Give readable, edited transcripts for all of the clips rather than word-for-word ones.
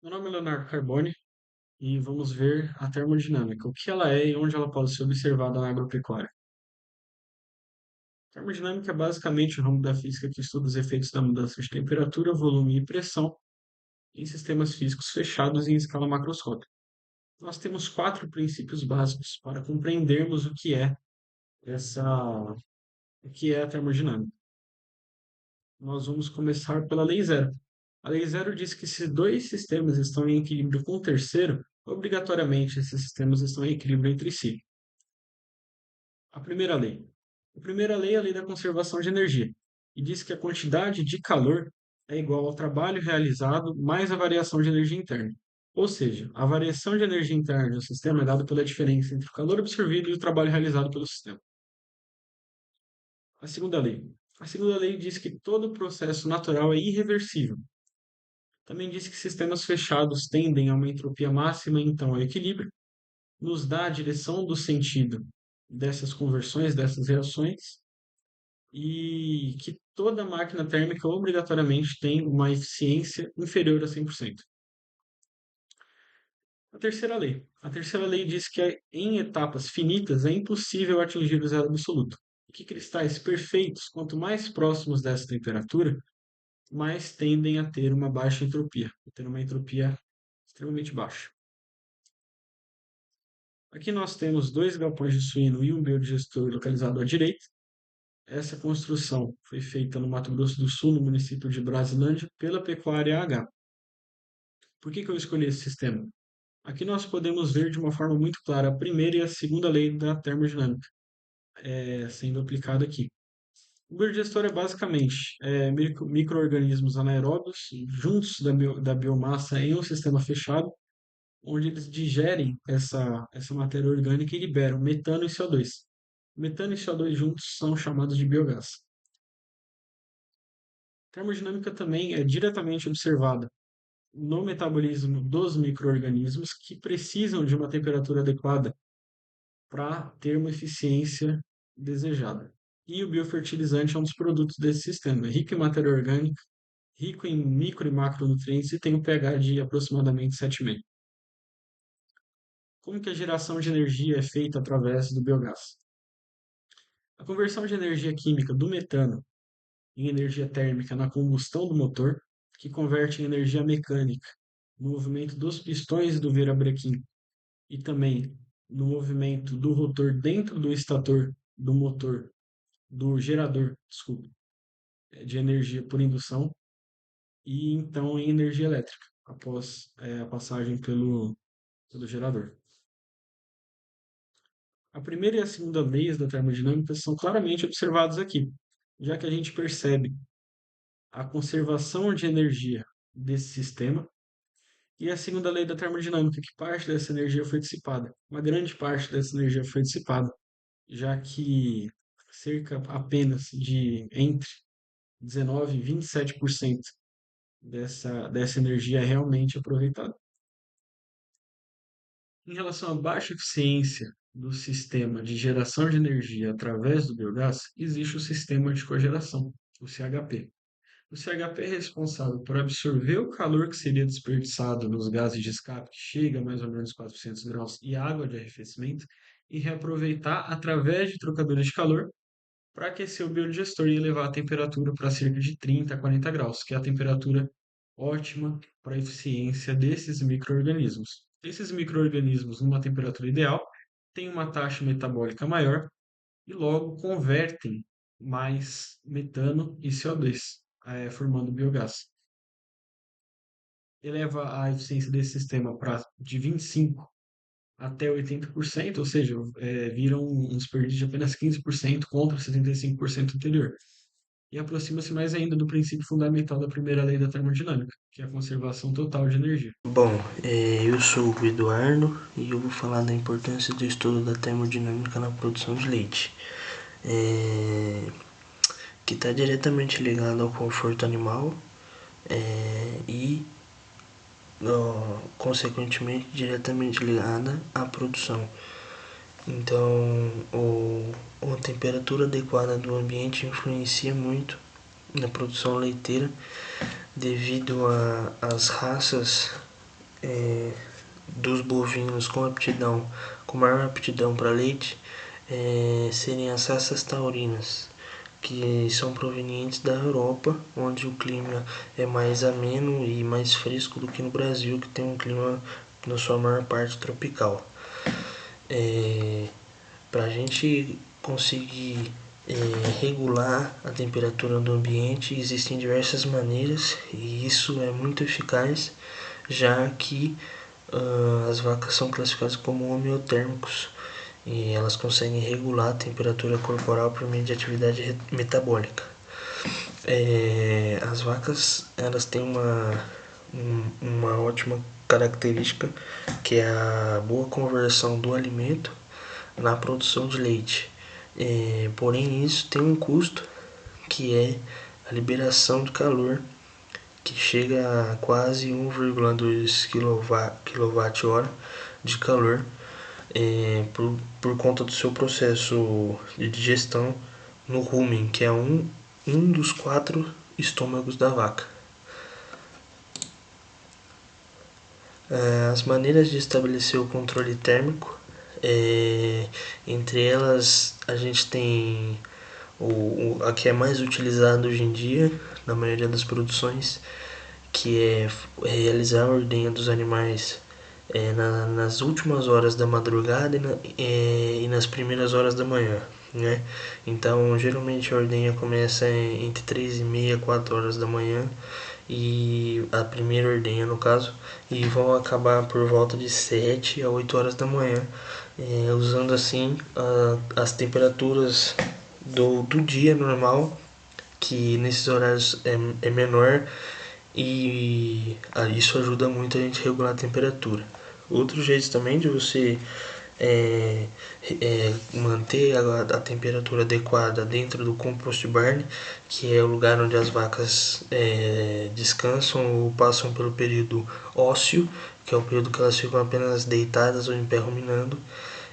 Meu nome é Leonardo Carboni e vamos ver a termodinâmica, o que ela é e onde ela pode ser observada na agropecuária. Termodinâmica é basicamente o ramo da física que estuda os efeitos da mudança de temperatura, volume e pressão em sistemas físicos fechados em escala macroscópica. Nós temos quatro princípios básicos para compreendermos essa, o que é a termodinâmica. Nós vamos começar pela lei zero. A lei zero diz que se dois sistemas estão em equilíbrio com o terceiro, obrigatoriamente esses sistemas estão em equilíbrio entre si. A primeira lei. A primeira lei é a lei da conservação de energia e diz que a quantidade de calor é igual ao trabalho realizado mais a variação de energia interna. Ou seja, a variação de energia interna do sistema é dada pela diferença entre o calor absorvido e o trabalho realizado pelo sistema. A segunda lei. A segunda lei diz que todo processo natural é irreversível. Também diz que sistemas fechados tendem a uma entropia máxima, então ao equilíbrio, nos dá a direção do sentido dessas conversões, dessas reações, e que toda máquina térmica obrigatoriamente tem uma eficiência inferior a 100%. A terceira lei. A terceira lei diz que em etapas finitas é impossível atingir o zero absoluto. E que cristais perfeitos, quanto mais próximos dessa temperatura, mais tendem a ter uma baixa entropia, a ter uma entropia extremamente baixa. Aqui nós temos dois galpões de suíno e um biodigestor localizado à direita. Essa construção foi feita no Mato Grosso do Sul, no município de Brasilândia, pela Pecuária H. Por que eu escolhi esse sistema? Aqui nós podemos ver de uma forma muito clara a primeira e a segunda lei da termodinâmica sendo aplicada aqui. O biodigestor é basicamente micro-organismos anaeróbios juntos da biomassa em um sistema fechado, onde eles digerem essa matéria orgânica e liberam metano e CO2. Metano e CO2 juntos são chamados de biogás. Termodinâmica também é diretamente observada no metabolismo dos micro-organismos que precisam de uma temperatura adequada para ter uma eficiência desejada. E o biofertilizante é um dos produtos desse sistema, é rico em matéria orgânica, rico em micro e macronutrientes e tem um pH de aproximadamente 7,5. Como que a geração de energia é feita através do biogás? A conversão de energia química do metano em energia térmica na combustão do motor, que converte em energia mecânica no movimento dos pistões do virabrequim e também no movimento do rotor dentro do estator do motor, do gerador, desculpa, de energia por indução, e então em energia elétrica, após a passagem pelo gerador. A primeira e a segunda leis da termodinâmica são claramente observadas aqui, já que a gente percebe a conservação de energia desse sistema e a segunda lei da termodinâmica, que parte dessa energia foi dissipada. Uma grande parte dessa energia foi dissipada, já que cerca apenas de entre 19 e 27% dessa energia é realmente aproveitada. Em relação à baixa eficiência do sistema de geração de energia através do biogás, existe o sistema de cogeração, o CHP. O CHP é responsável por absorver o calor que seria desperdiçado nos gases de escape, que chega a mais ou menos 400 graus, e água de arrefecimento, e reaproveitar através de trocadores de calor para aquecer o biodigestor e elevar a temperatura para cerca de 30 a 40 graus, que é a temperatura ótima para a eficiência desses micro-organismos. Esses micro-organismos, numa temperatura ideal, têm uma taxa metabólica maior e logo convertem mais metano e CO2, formando biogás. Eleva a eficiência desse sistema de 25 até 80%, ou seja, vira um desperdício de apenas 15% contra 75% anterior. E aproxima-se mais ainda do princípio fundamental da primeira lei da termodinâmica, que é a conservação total de energia. Bom, eu sou o Eduardo e eu vou falar da importância do estudo da termodinâmica na produção de leite, que está diretamente ligado ao conforto animal e, consequentemente, diretamente ligada à produção. Então, a temperatura adequada do ambiente influencia muito na produção leiteira devido às raças dos bovinos com maior aptidão para leite serem as raças taurinas, que são provenientes da Europa, onde o clima é mais ameno e mais fresco do que no Brasil, que tem um clima na sua maior parte tropical. Para a gente conseguir regular a temperatura do ambiente, existem diversas maneiras e isso é muito eficaz, já que as vacas são classificadas como homeotérmicos e elas conseguem regular a temperatura corporal por meio de atividade metabólica. As vacas elas têm uma ótima característica, que é a boa conversão do alimento na produção de leite. Porém, isso tem um custo, que é a liberação de calor, que chega a quase 1,2 kWh de calor, por conta do seu processo de digestão no rumen, que é um dos 4 estômagos da vaca. As maneiras de estabelecer o controle térmico, entre elas a gente tem a que é mais utilizada hoje em dia na maioria das produções, que é realizar a ordenha dos animais nas últimas horas da madrugada e nas primeiras horas da manhã, né? Então, geralmente a ordenha começa entre 3h30 e 4 horas da manhã, e a primeira ordenha no caso, e vão acabar por volta de 7 a 8 horas da manhã, usando assim as temperaturas do dia normal, que nesses horários é menor, e isso ajuda muito a gente a regular a temperatura. Outro jeito também de você manter a temperatura adequada dentro do compost barn, que é o lugar onde as vacas descansam ou passam pelo período ósseo, que é o período que elas ficam apenas deitadas ou em pé ruminando.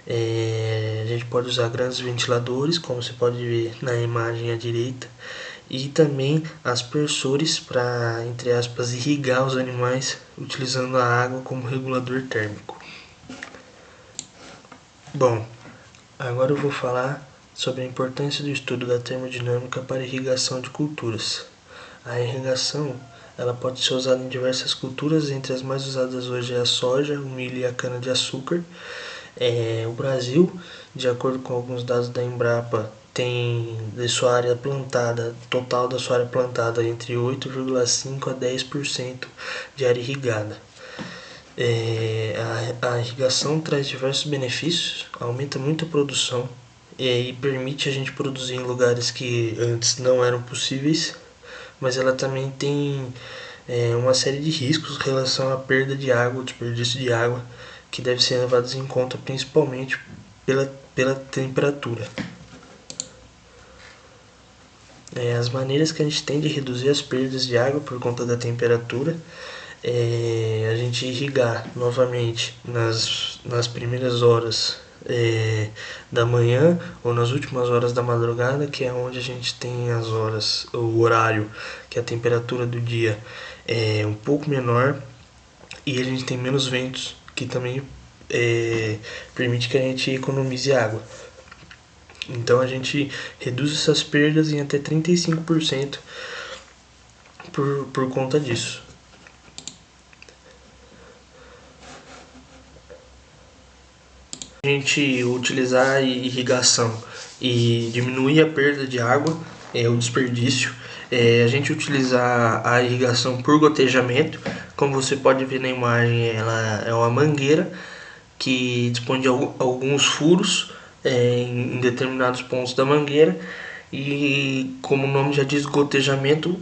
A gente pode usar grandes ventiladores, como você pode ver na imagem à direita, e também aspersores para, entre aspas, irrigar os animais, utilizando a água como regulador térmico. Bom, agora eu vou falar sobre a importância do estudo da termodinâmica para a irrigação de culturas. A irrigação ela pode ser usada em diversas culturas, entre as mais usadas hoje é a soja, o milho e a cana-de-açúcar. O Brasil, de acordo com alguns dados da Embrapa, tem de sua área plantada, total da sua área plantada, entre 8,5% a 10% de área irrigada. A irrigação traz diversos benefícios, aumenta muito a produção e permite a gente produzir em lugares que antes não eram possíveis, mas ela também tem uma série de riscos em relação à perda de água, desperdício de água, que deve ser levados em conta principalmente pela temperatura. As maneiras que a gente tem de reduzir as perdas de água por conta da temperatura a gente irrigar novamente nas primeiras horas da manhã ou nas últimas horas da madrugada, que é onde a gente tem o horário que a temperatura do dia é um pouco menor e a gente tem menos ventos, que também permite que a gente economize água. Então a gente reduz essas perdas em até 35% por conta disso. A gente utilizar a irrigação e diminuir a perda de água, o desperdício, a gente utilizar a irrigação por gotejamento. Como você pode ver na imagem, ela é uma mangueira que dispõe de alguns furos em determinados pontos da mangueira, e como o nome já diz, gotejamento,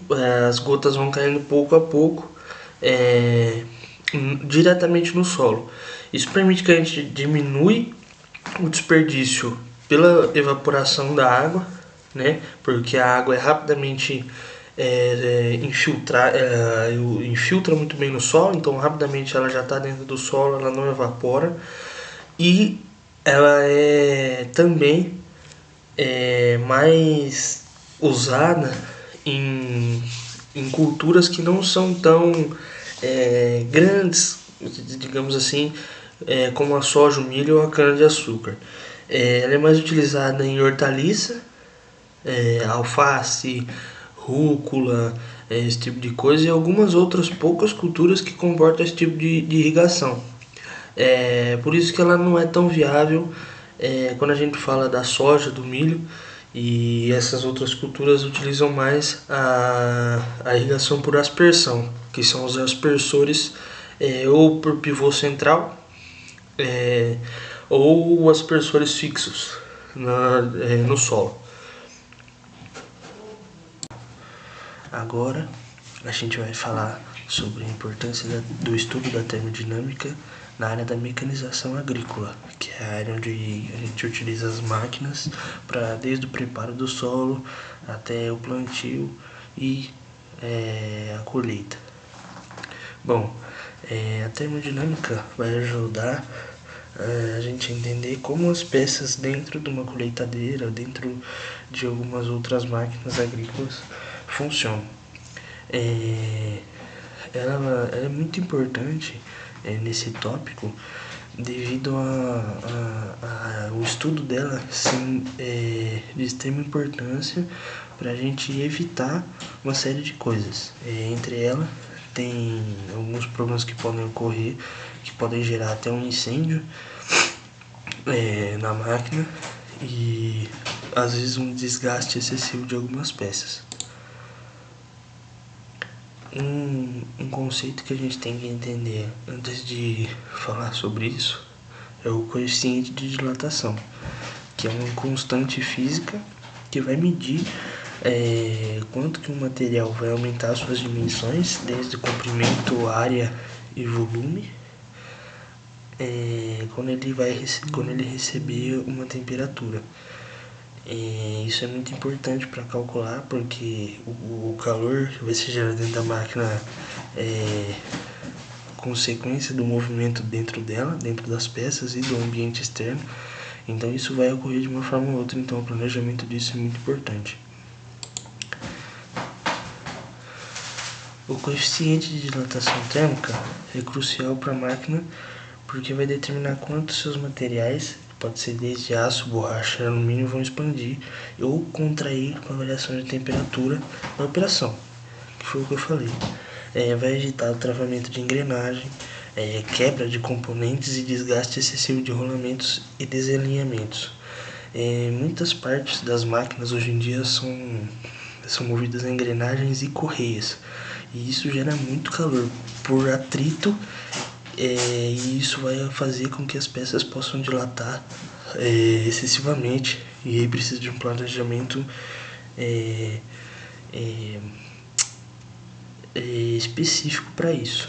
as gotas vão caindo pouco a pouco diretamente no solo. Isso permite que a gente diminui o desperdício pela evaporação da água, né? Porque a água é rapidamente infiltra muito bem no solo, então rapidamente ela já está dentro do solo, ela não evapora, e ela é também mais usada em culturas que não são tão grandes digamos assim, como a soja, o milho ou a cana-de-açúcar. Ela é mais utilizada em hortaliça, alface, rúcula, esse tipo de coisa, e algumas outras poucas culturas que comportam esse tipo de irrigação. Por isso que ela não é tão viável quando a gente fala da soja, do milho, e essas outras culturas utilizam mais a irrigação por aspersão, que são os aspersores ou por pivô central é, ou aspersores fixos no solo. Agora a gente vai falar sobre a importância do estudo da termodinâmica na área da mecanização agrícola, que é a área onde a gente utiliza as máquinas para desde o preparo do solo até o plantio e a colheita. Bom, a termodinâmica vai ajudar a gente a entender como as peças dentro de uma colheitadeira, dentro de algumas outras máquinas agrícolas funcionam. Ela é muito importante nesse tópico devido ao estudo dela de extrema importância para a gente evitar uma série de coisas. Entre elas tem alguns problemas que podem ocorrer, que podem gerar até um incêndio na máquina e às vezes um desgaste excessivo de algumas peças. Um conceito que a gente tem que entender antes de falar sobre isso é o coeficiente de dilatação, que é uma constante física que vai medir quanto que um material vai aumentar suas dimensões, desde comprimento, área e volume, quando ele receber uma temperatura. Isso é muito importante para calcular, porque o calor que vai ser gerado dentro da máquina é consequência do movimento dentro dela, dentro das peças e do ambiente externo. Então isso vai ocorrer de uma forma ou outra, então o planejamento disso é muito importante. O coeficiente de dilatação térmica é crucial para a máquina porque vai determinar quantos seus materiais, pode ser desde aço, borracha, alumínio, vão expandir ou contrair com a variação de temperatura na operação, que foi o que eu falei. Vai evitar o travamento de engrenagem, quebra de componentes e desgaste excessivo de rolamentos e desalinhamentos. Muitas partes das máquinas hoje em dia são movidas a engrenagens e correias, e isso gera muito calor por atrito, e isso vai fazer com que as peças possam dilatar excessivamente, e aí precisa de um planejamento específico para isso.